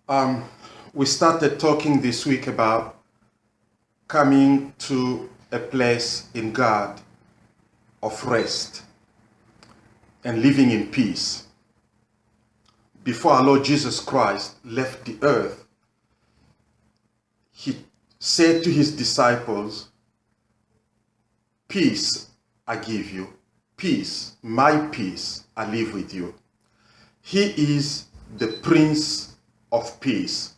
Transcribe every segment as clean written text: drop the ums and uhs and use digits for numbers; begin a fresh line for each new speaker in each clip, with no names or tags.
Um, we started talking this week about coming to a place in God of rest and living in peace. Before our Lord Jesus Christ left the earth, he said to his disciples, "Peace I give you, peace, my peace I live with you." He is the Prince of Peace.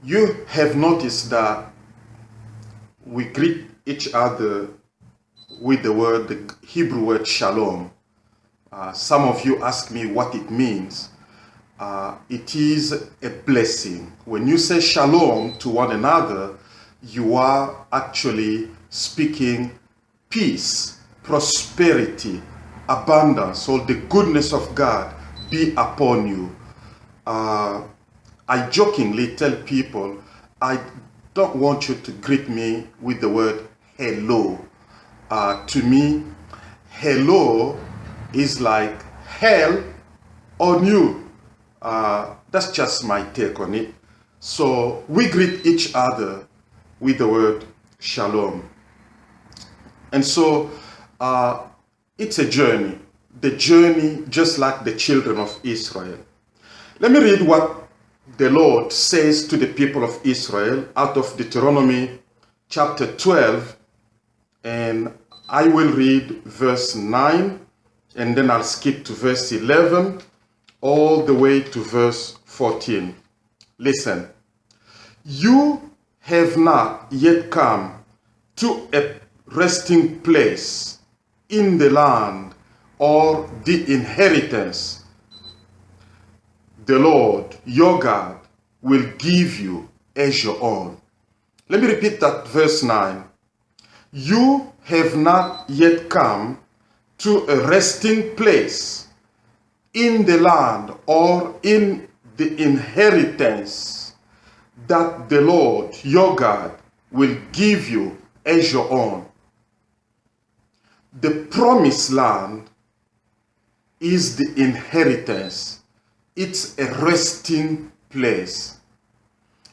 You have noticed that we greet each other with the Hebrew word shalom. Some of you ask me what it means. It is a blessing. When you say shalom to one another, you are actually speaking peace, prosperity, abundance, or the goodness of God be upon you. I jokingly tell people, I don't want you to greet me with the word hello. To me, hello is like hell on you. That's just my take on it. So we greet each other with the word shalom. And so it's a journey. The journey just like the children of Israel. Let me read what the Lord says to the people of Israel out of Deuteronomy chapter 12, and I will read verse 9, and then I'll skip to verse 11, all the way to verse 14. Listen. You have not yet come to a resting place in the land or the inheritance the Lord your God will give you as your own. Let me repeat that verse 9. You have not yet come to a resting place in the land or in the inheritance that the Lord your God will give you as your own. The promised land is the inheritance. It's a resting place.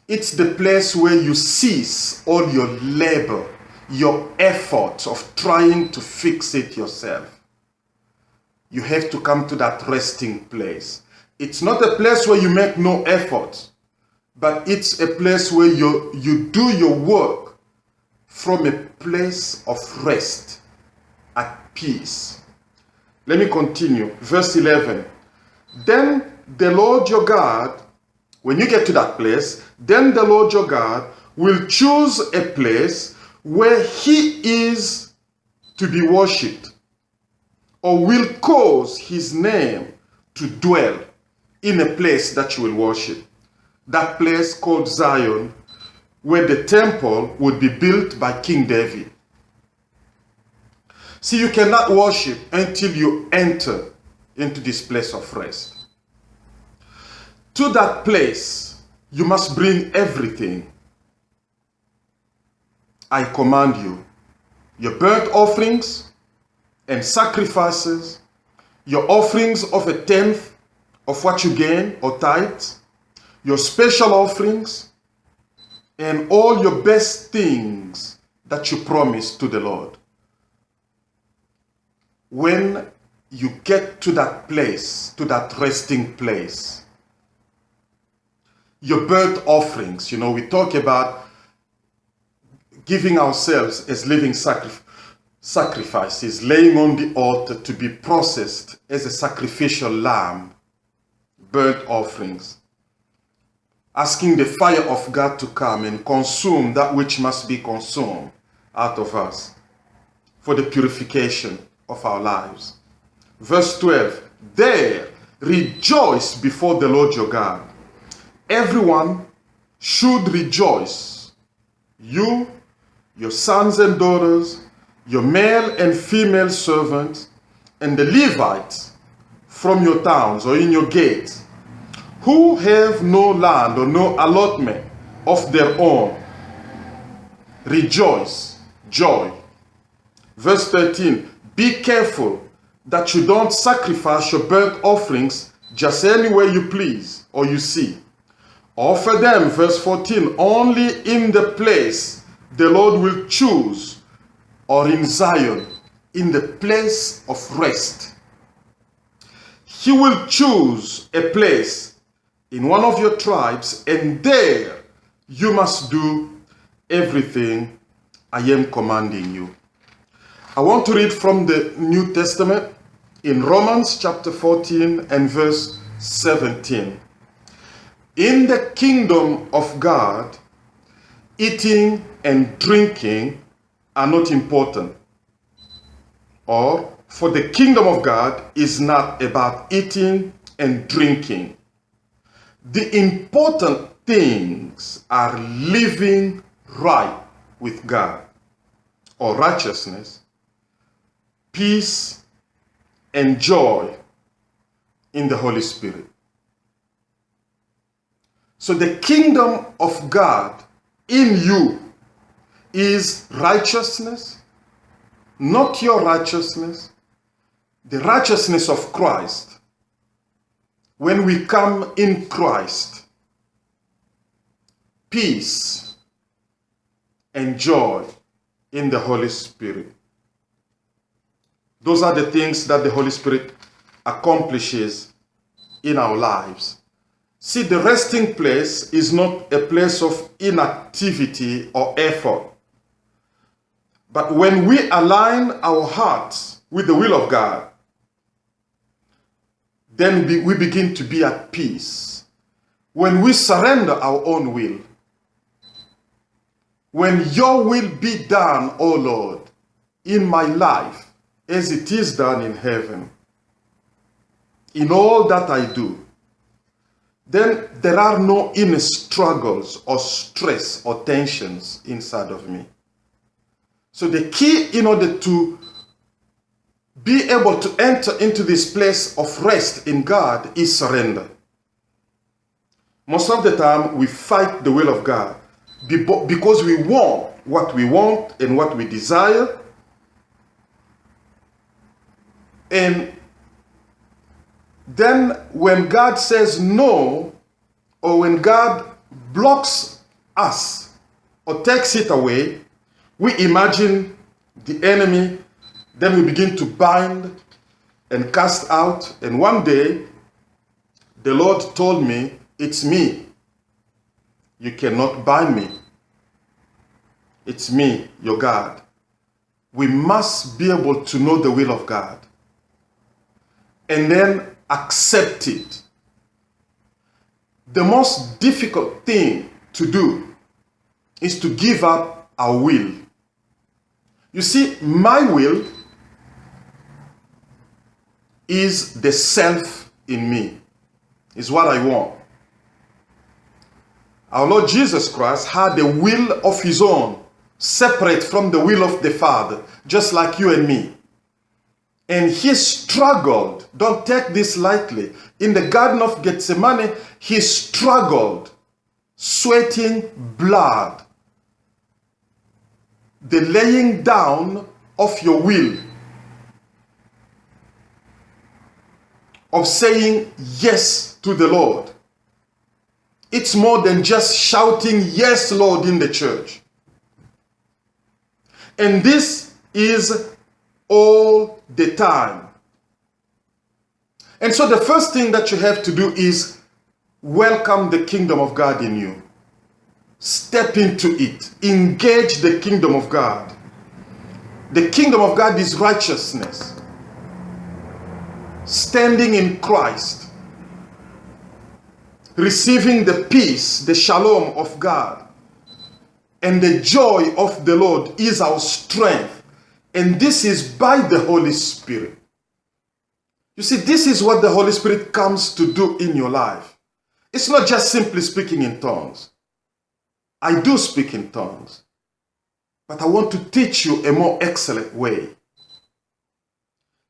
It's the place where you cease all your labor, your efforts of trying to fix it yourself. You have to come to that resting place. It's not a place where you make no effort, but it's a place where you do your work from a place of rest, at peace. Let me continue. Verse 11. Then the Lord your God, when you get to that place, then the Lord your God will choose a place where he is to be worshipped, or will cause his name to dwell in a place that you will worship. That place called Zion, where the temple would be built by King David. See, you cannot worship until you enter into this place of rest. To that place, you must bring everything. I command you, your burnt offerings and sacrifices, your offerings of a tenth of what you gain or tithes, your special offerings, and all your best things that you promise to the Lord. When you get to that place, to that resting place, your burnt offerings, we talk about giving ourselves as living sacrifices, laying on the altar to be processed as a sacrificial lamb, burnt offerings, asking the fire of God to come and consume that which must be consumed out of us for the purification of our lives. Verse 12, there rejoice before the Lord your God. Everyone should rejoice. You, your sons and daughters, your male and female servants, and the Levites from your towns or in your gates, who have no land or no allotment of their own. Rejoice, joy. Verse 13, be careful that you don't sacrifice your burnt offerings just any way you please, or you see. Offer them, verse 14, only in the place the Lord will choose, or in Zion, in the place of rest. He will choose a place in one of your tribes, and there you must do everything I am commanding you. I want to read from the New Testament in Romans chapter 14 and verse 17. In the kingdom of God, eating and drinking are not important. Or, for the kingdom of God is not about eating and drinking. The important things are living right with God, or righteousness, peace, and joy in the Holy Spirit. So the kingdom of God in you is righteousness, not your righteousness, the righteousness of Christ. When we come in Christ, peace and joy in the Holy Spirit. Those are the things that the Holy Spirit accomplishes in our lives. See, the resting place is not a place of inactivity or effort. But when we align our hearts with the will of God, then we begin to be at peace. When we surrender our own will, when your will be done, O Lord, in my life, as it is done in heaven, in all that I do, then there are no inner struggles or stress or tensions inside of me. So the key in order to be able to enter into this place of rest in God is surrender. Most of the time we fight the will of God because we want what we want and what we desire. And then when God says no, or when God blocks us or takes it away, we imagine the enemy, then we begin to bind and cast out. And one day, the Lord told me, it's me. You cannot bind me. It's me, your God. We must be able to know the will of God and then accept it. The most difficult thing to do is to give up our will. You see, my will is the self in me, is what I want. Our Lord Jesus Christ had a will of his own, separate from the will of the Father, just like you and me. And he struggled. Don't take this lightly. In the Garden of Gethsemane, he struggled, sweating blood. The laying down of your will, of saying yes to the Lord. It's more than just shouting, yes, Lord, in the church. And this is all the time. And so the first thing that you have to do is welcome the kingdom of God in you. Step into it. Engage the kingdom of God. The kingdom of God is righteousness. Standing in Christ. Receiving the peace, the shalom of God. And the joy of the Lord is our strength. And this is by the Holy Spirit. You see, this is what the Holy Spirit comes to do in your life. It's not just simply speaking in tongues. I do speak in tongues. But I want to teach you a more excellent way.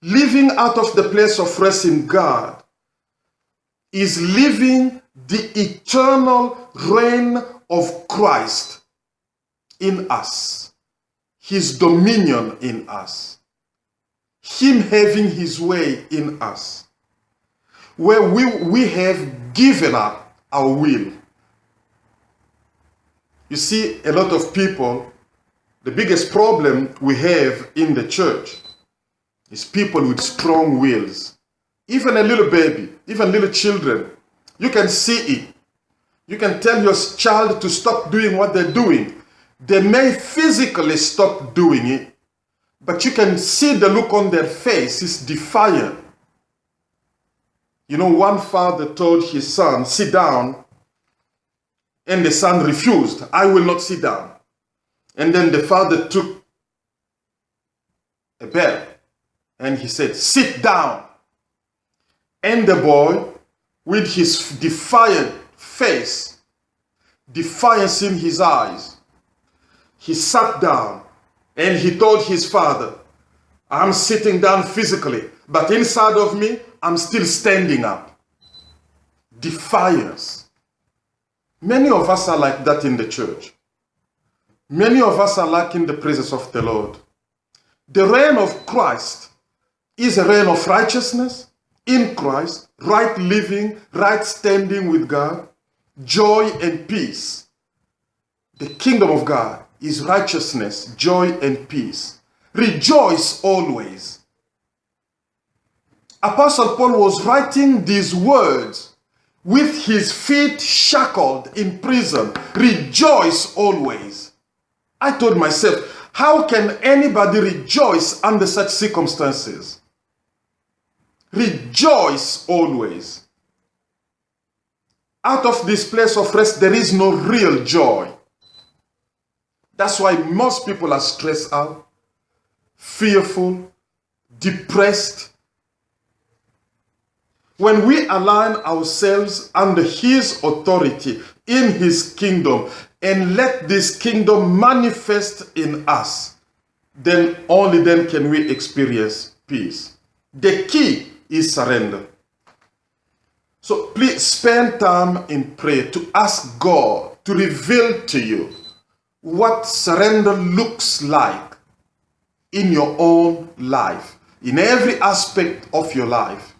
Living out of the place of rest in God is living the eternal reign of Christ in us. His dominion in us. Him having his way in us. Where we have given up our will. You see, a lot of people, the biggest problem we have in the church is people with strong wills. Even a little baby, even little children, you can see it. You can tell your child to stop doing what they're doing. They may physically stop doing it, but you can see the look on their face is defiant. You know, one father told his son, sit down, and the son refused. I will not sit down. And then the father took a bell and he said, sit down. And the boy, with his defiant face, defiance in his eyes, he sat down and he told his father, I'm sitting down physically, but inside of me, I'm still standing up. Defiance. Many of us are like that in the church. Many of us are lacking the presence of the Lord. The reign of Christ is a reign of righteousness in Christ, right living, right standing with God, joy and peace. The kingdom of God is righteousness, joy and peace. Rejoice always. Apostle Paul was writing these words with his feet shackled in prison. Rejoice always. I told myself, how can anybody rejoice under such circumstances? Rejoice always. Out of this place of rest, there is no real joy. That's why most people are stressed out, fearful, depressed. When we align ourselves under His authority in His kingdom and let this kingdom manifest in us, then only then can we experience peace. The key is surrender. So please spend time in prayer to ask God to reveal to you what surrender looks like in your own life, in every aspect of your life.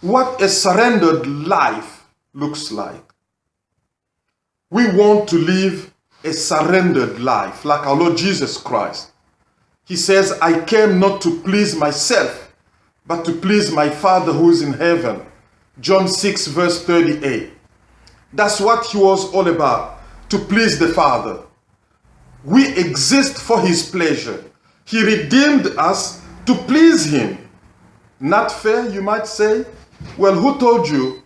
What a surrendered life looks like. We want to live a surrendered life like our Lord Jesus Christ. He says, I came not to please myself, but to please my Father who is in heaven. John 6 verse 38. That's what He was all about, to please the Father. We exist for His pleasure. He redeemed us to please Him. Not fair, you might say? Well, who told you?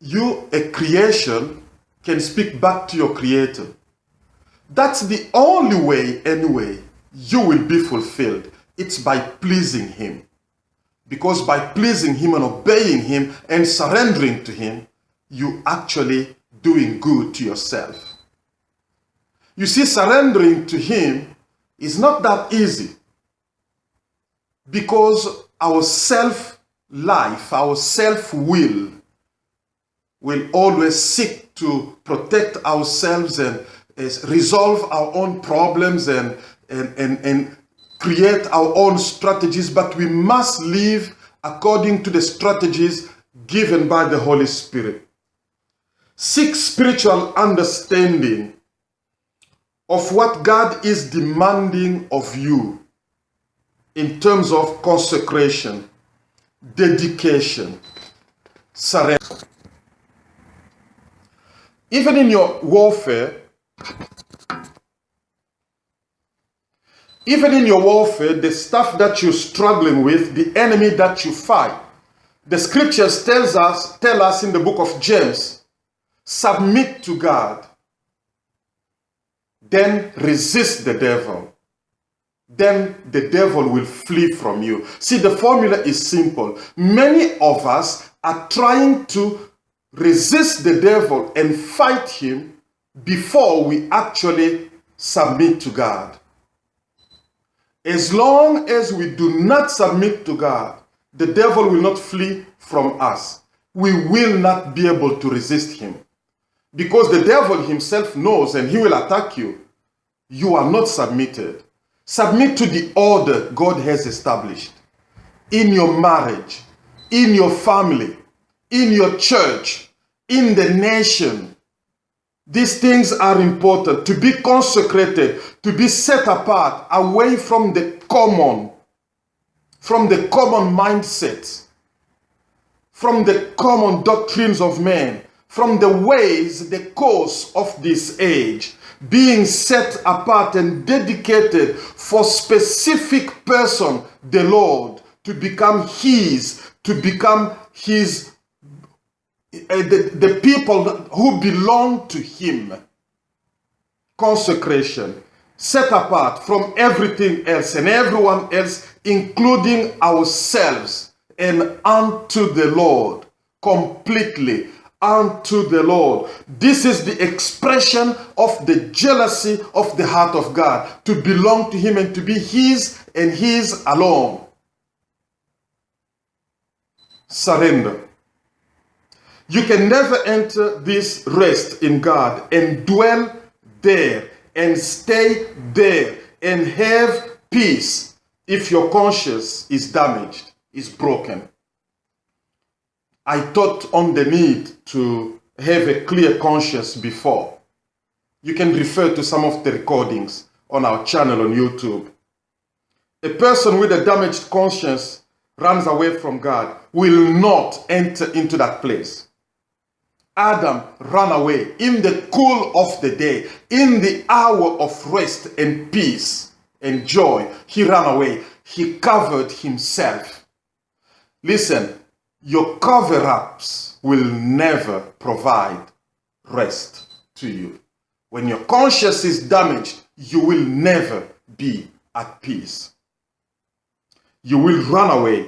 You, a creation, can speak back to your Creator. That's the only way, anyway, you will be fulfilled. It's by pleasing Him. Because by pleasing Him and obeying Him and surrendering to Him, you actually doing good to yourself. You see, surrendering to Him is not that easy. Because our self-life, our self-will always seek to protect ourselves and resolve our own problems and create our own strategies, but we must live according to the strategies given by the Holy Spirit. Seek spiritual understanding of what God is demanding of you in terms of consecration, dedication, surrender. Even in your warfare, the stuff that you're struggling with, the enemy that you fight, the scriptures tell us in the book of James, submit to God, then resist the devil. Then the devil will flee from you. See, the formula is simple. Many of us are trying to resist the devil and fight him before we actually submit to God. As long as we do not submit to God, the devil will not flee from us. We will not be able to resist him. Because the devil himself knows and he will attack you. You are not submitted. Submit to the order God has established in your marriage, in your family, in your church, in the nation. These things are important, to be consecrated, to be set apart, away from the common mindset, from the common doctrines of men, from the ways, the course of this age, being set apart and dedicated for specific person, the Lord, to become his, the people who belong to him. Consecration, set apart from everything else and everyone else, including ourselves, and unto the Lord, completely unto the Lord. This is the expression of the jealousy of the heart of God, to belong to him and to be his and his alone. Surrender. You can never enter this rest in God and dwell there and stay there and have peace if your conscience is damaged, is broken. I taught on the need to have a clear conscience before. You can refer to some of the recordings on our channel on YouTube. A person with a damaged conscience runs away from God will not enter into that place. Adam ran away in the cool of the day, in the hour of rest and peace and joy. He ran away. He covered himself. Listen, your cover-ups will never provide rest to you. When your conscience is damaged, you will never be at peace. You will run away,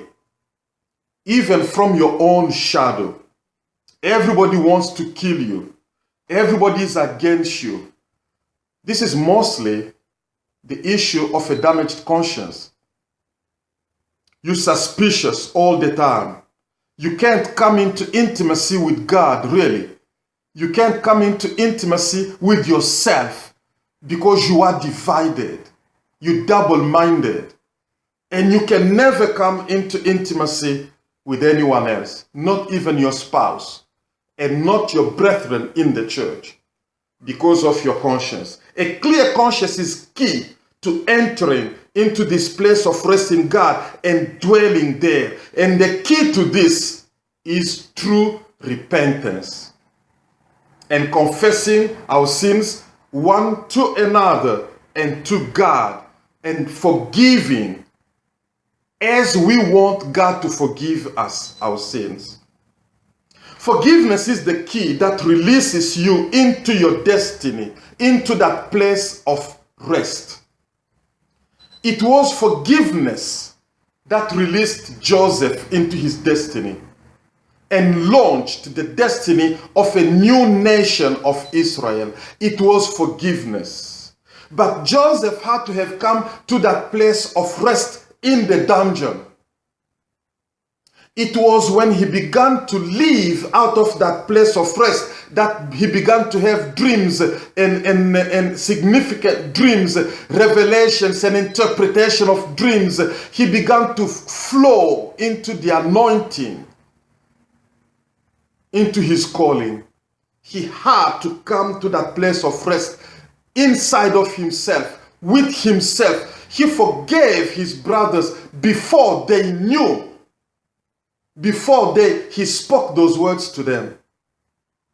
even from your own shadow. Everybody wants to kill you. Everybody is against you. This is mostly the issue of a damaged conscience. You're suspicious all the time. You can't come into intimacy with God, really. You can't come into intimacy with yourself because you are divided. You're double-minded. And you can never come into intimacy with anyone else, not even your spouse, and not your brethren in the church, because of your conscience. A clear conscience is key to entering into this place of rest in God and dwelling there. And the key to this is true repentance and confessing our sins one to another and to God, and forgiving as we want God to forgive us our sins. Forgiveness is the key that releases you into your destiny, into that place of rest. It was forgiveness that released Joseph into his destiny and launched the destiny of a new nation of Israel. It was forgiveness. But Joseph had to have come to that place of rest in the dungeon. It was when he began to live out of that place of rest that he began to have dreams and significant dreams, revelations and interpretation of dreams. He began to flow into the anointing, into his calling. He had to come to that place of rest inside of himself, with himself. He forgave his brothers before they knew, before he spoke those words to them.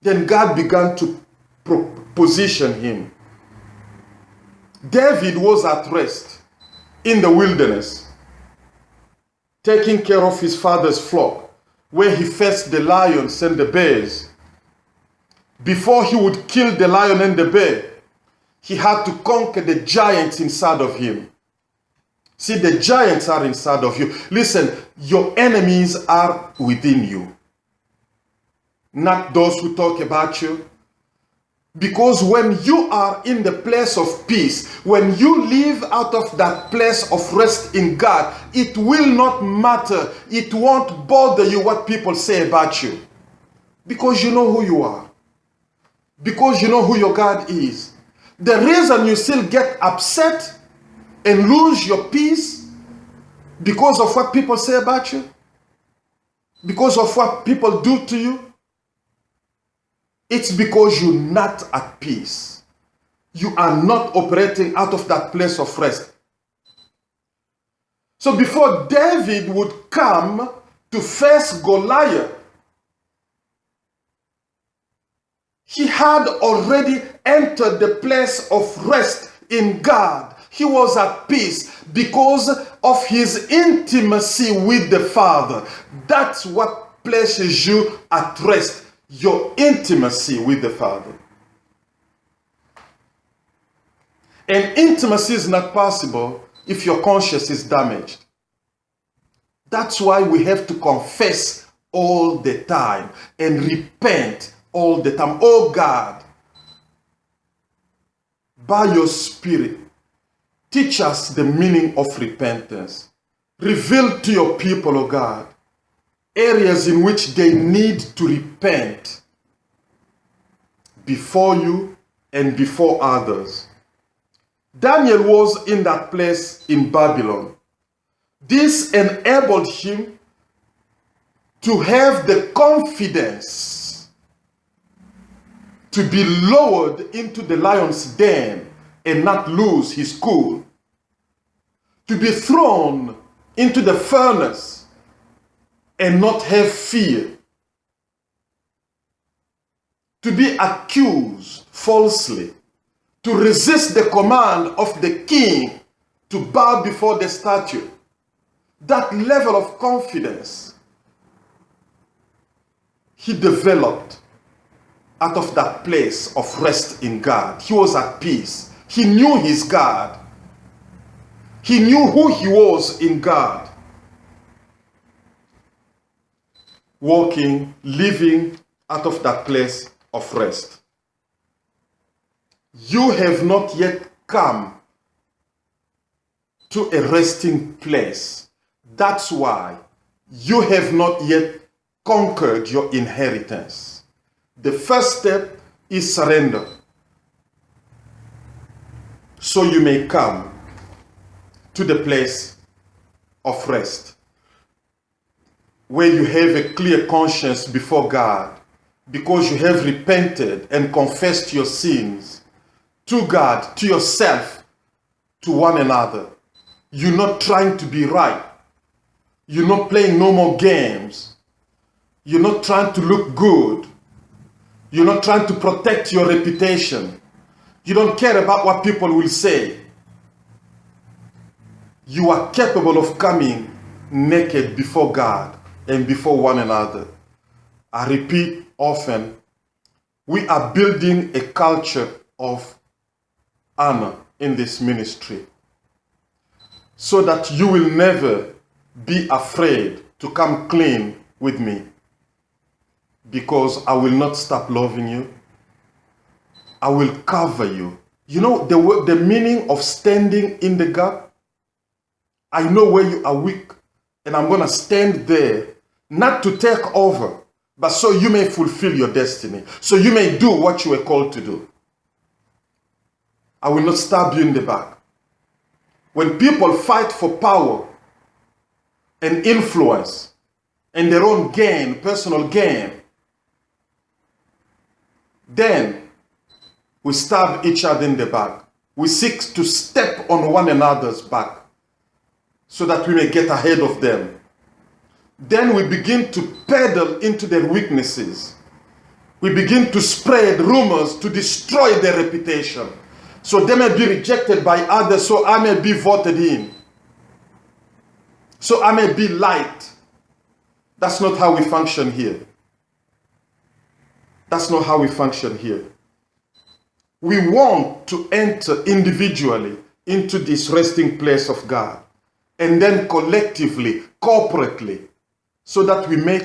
Then God began to position him. David was at rest in the wilderness, taking care of his father's flock, where he faced the lions and the bears. Before he would kill the lion and the bear, he had to conquer the giants inside of him. See, the giants are inside of you. Listen, your enemies are within you, not those who talk about you. Because when you are in the place of peace, when you live out of that place of rest in God, it will not matter. It won't bother you what people say about you. Because you know who you are. Because you know who your God is. The reason you still get upset and lose your peace because of what people say about you, because of what people do to you? It's because you're not at peace. You are not operating out of that place of rest. So before David would come to face Goliath, he had already entered the place of rest in God. He was at peace because of his intimacy with the Father. That's what places you at rest, your intimacy with the Father. And intimacy is not possible if your conscience is damaged. That's why we have to confess all the time and repent all the time. Oh God, by your Spirit, teach us the meaning of repentance. Reveal to your people, oh God, areas in which they need to repent before you and before others. Daniel was in that place in Babylon. This enabled him to have the confidence to be lowered into the lion's den and not lose his cool, to be thrown into the furnace and not have fear, to be accused falsely, to resist the command of the king to bow before the statue. That level of confidence he developed out of that place of rest in God. He was at peace. He knew his God. He knew who he was in God. Walking, living out of that place of rest. You have not yet come to a resting place. That's why you have not yet conquered your inheritance. The first step is surrender. So you may come to the place of rest, where you have a clear conscience before God, because you have repented and confessed your sins to God, to yourself, to one another. You're not trying to be right. You're not playing no more games. You're not trying to look good. You're not trying to protect your reputation. You don't care about what people will say. You are capable of coming naked before God and before one another. I repeat often, we are building a culture of honor in this ministry, so that you will never be afraid to come clean with me, because I will not stop loving you. I will cover you. You know the meaning of standing in the gap? I know where you are weak, and I'm going to stand there, not to take over, but so you may fulfill your destiny, so you may do what you were called to do. I will not stab you in the back. When people fight for power and influence and their own gain, personal gain, then we stab each other in the back. We seek to step on one another's back so that we may get ahead of them. Then we begin to peddle into their weaknesses. We begin to spread rumors to destroy their reputation, so they may be rejected by others, so I may be voted in, so I may be liked. That's not how we function here. That's not how we function here. We want to enter individually into this resting place of God, and then collectively, corporately, so that we may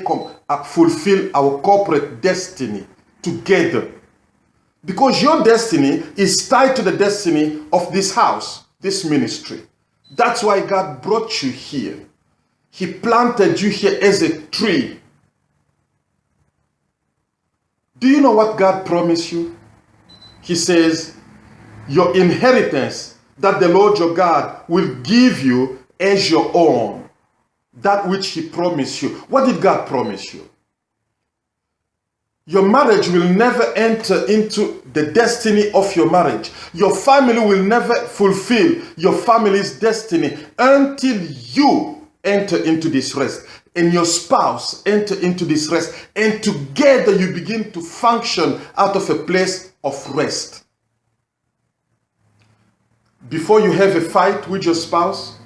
fulfill our corporate destiny together. Because your destiny is tied to the destiny of this house, this ministry. That's why God brought you here. He planted you here as a tree. Do you know what God promised you? He says, your inheritance that the Lord your God will give you as your own. that which he promised you. What did God promise you? Your marriage will never enter into the destiny of your marriage. Your family will never fulfill your family's destiny until you enter into this rest and your spouse enter into this rest, and together you begin to function out of a place of rest. Before you have a fight with your spouse,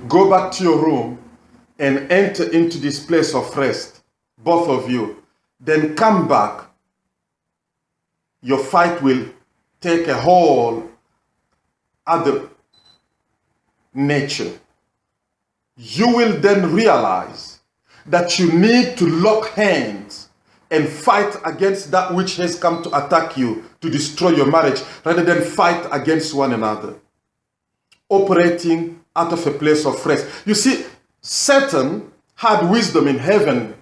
go back to your room and enter into this place of rest, both of you. Then come back. Your fight will take a whole other nature. You will then realize that you need to lock hands and fight against that which has come to attack you, to destroy your marriage, rather than fight against one another, operating out of a place of rest. You see, Satan had wisdom in heaven.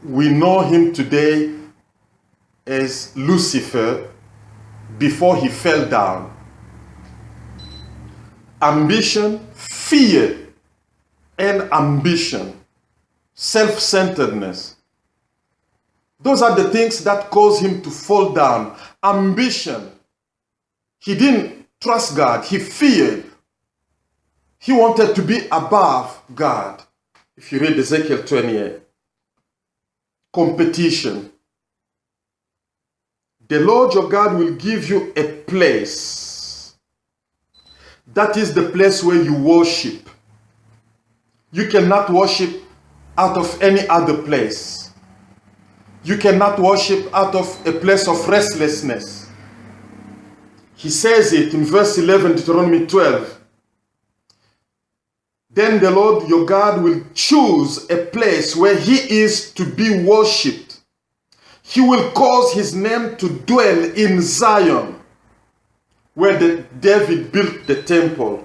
We know him today as Lucifer before he fell down. Ambition, fear, and ambition, self-centeredness. Those are the things that caused him to fall down. Ambition. He didn't trust God. He feared. He wanted to be above God. If you read Ezekiel 28. Competition. The Lord your God will give you a place. That is the place where you worship. You cannot worship out of any other place. You cannot worship out of a place of restlessness. He says it in verse 11, Deuteronomy 12. Then the Lord your God will choose a place where he is to be worshipped. He will cause his name to dwell in Zion, where David built the temple.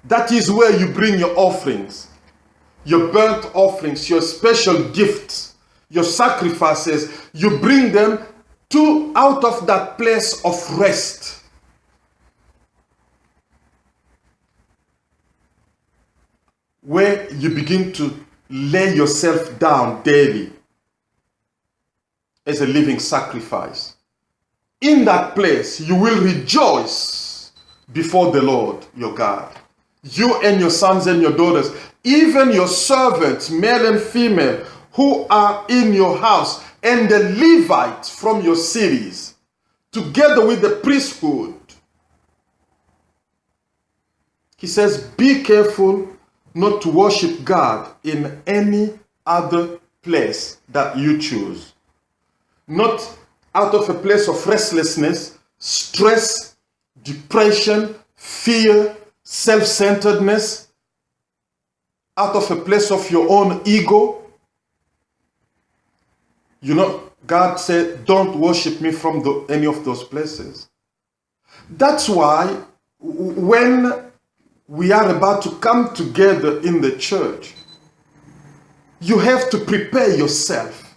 That is where you bring your offerings, your burnt offerings, your special gifts, your sacrifices. You bring them out of that place of rest. Where you begin to lay yourself down daily as a living sacrifice. In that place, you will rejoice before the Lord your God. You and your sons and your daughters, even your servants, male and female, who are in your house, and the Levites from your cities, together with the priesthood. He says, be careful not to worship God in any other place that you choose. Not out of a place of restlessness, stress, depression, fear, self-centeredness, out of a place of your own ego. You know, God said, don't worship me from any of those places. That's why when we are about to come together in the church, you have to prepare yourself.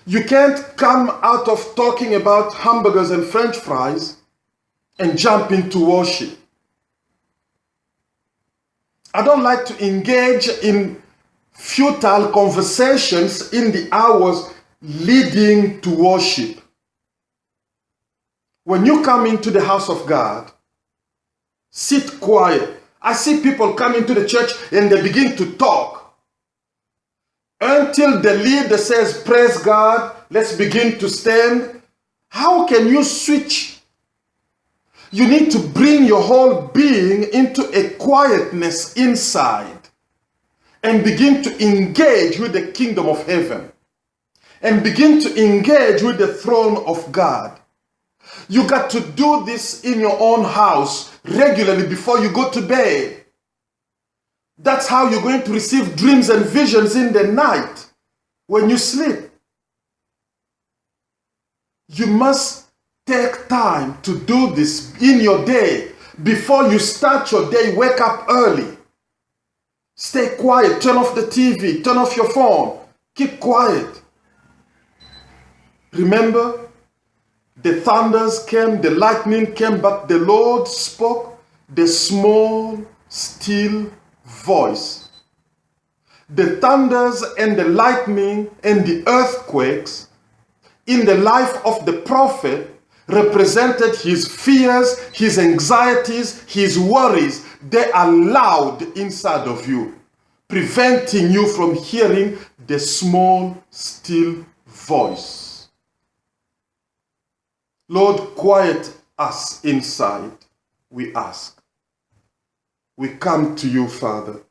You can't come out of talking about hamburgers and French fries and jump into worship. I don't like to engage in futile conversations in the hours leading to worship. When you come into the house of God, sit quiet. I see people come into the church and they begin to talk. Until the leader says, praise God, let's begin to stand. How can you switch? You need to bring your whole being into a quietness inside and begin to engage with the kingdom of heaven and begin to engage with the throne of God. You got to do this in your own house regularly before you go to bed. That's how you're going to receive dreams and visions in the night when you sleep. You must take time to do this in your day. Before you start your day, wake up early. Stay quiet. Turn off the TV. Turn off your phone. Keep quiet. Remember, the thunders came, the lightning came, but the Lord spoke the small, still voice. The thunders and the lightning and the earthquakes in the life of the prophet represented his fears, his anxieties, his worries. They are loud inside of you, preventing you from hearing the small, still voice. Lord, quiet us inside, we ask. We come to you, Father.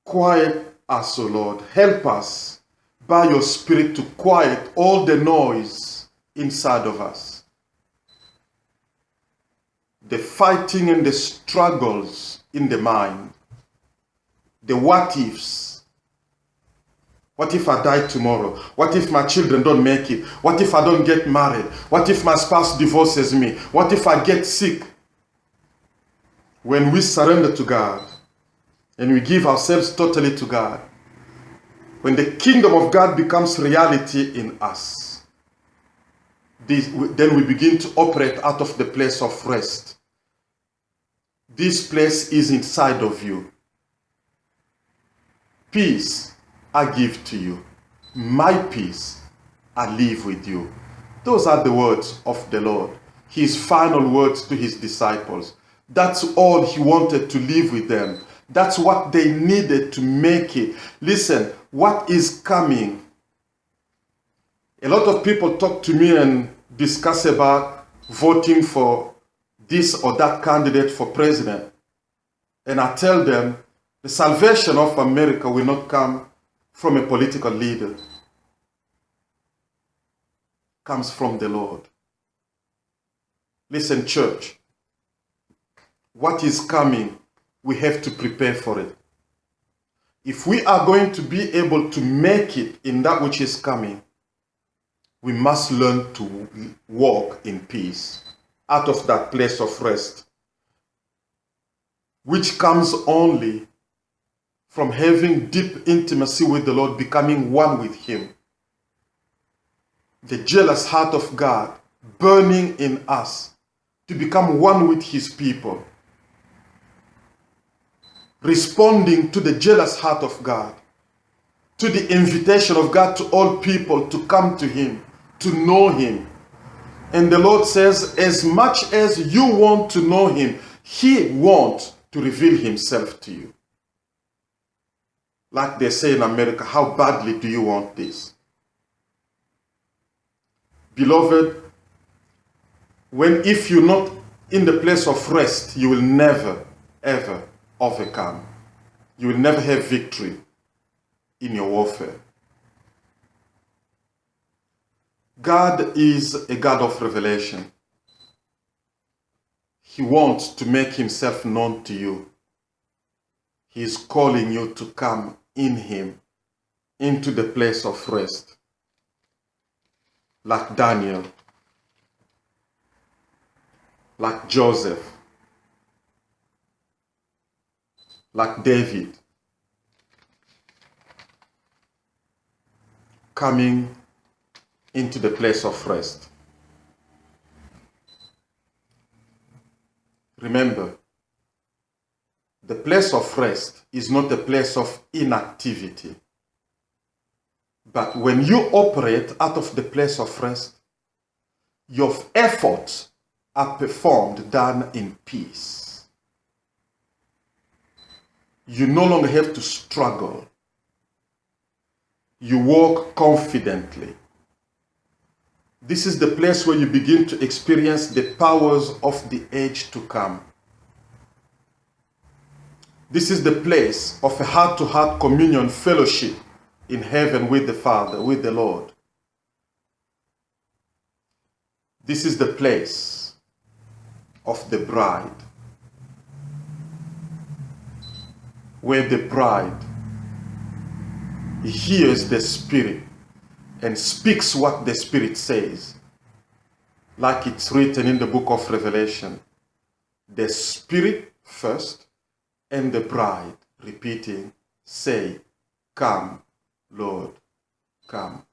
Quiet us, O Lord. Help us by your Spirit to quiet all the noise inside of us. The fighting and the struggles in the mind. The what ifs. What if I die tomorrow? What if my children don't make it? What if I don't get married? What if my spouse divorces me? What if I get sick? When we surrender to God and we give ourselves totally to God, when the kingdom of God becomes reality in us, then we begin to operate out of the place of rest. This place is inside of you. Peace I give to you. My peace I leave with you. Those are the words of the Lord. His final words to his disciples. That's all he wanted to leave with them. That's what they needed to make it. Listen, what is coming? A lot of people talk to me and discuss about voting for this or that candidate for president. And I tell them, the salvation of America will not come from a political leader. It comes from the Lord. Listen, church, what is coming, we have to prepare for it. If we are going to be able to make it in that which is coming, we must learn to walk in peace out of that place of rest, which comes only from having deep intimacy with the Lord, becoming one with him. The jealous heart of God burning in us to become one with his people. Responding to the jealous heart of God, to the invitation of God to all people to come to him, to know him. And the Lord says, as much as you want to know him, he wants to reveal himself to you. Like they say in America, how badly do you want this? Beloved, if you're not in the place of rest, you will never, ever overcome. You will never have victory in your warfare. God is a God of revelation. He wants to make himself known to you. He is calling you to come in him, into the place of rest. Like Daniel, like Joseph, like David, coming into the place of rest. Remember, the place of rest is not a place of inactivity. But when you operate out of the place of rest, your efforts are performed, done in peace. You no longer have to struggle. You walk confidently. This is the place where you begin to experience the powers of the age to come. This is the place of a heart-to-heart communion fellowship in heaven with the Father, with the Lord. This is the place of the bride, where the bride hears the Spirit and speaks what the Spirit says, like it's written in the book of Revelation. The Spirit first, and the bride repeating, say, come, Lord, come.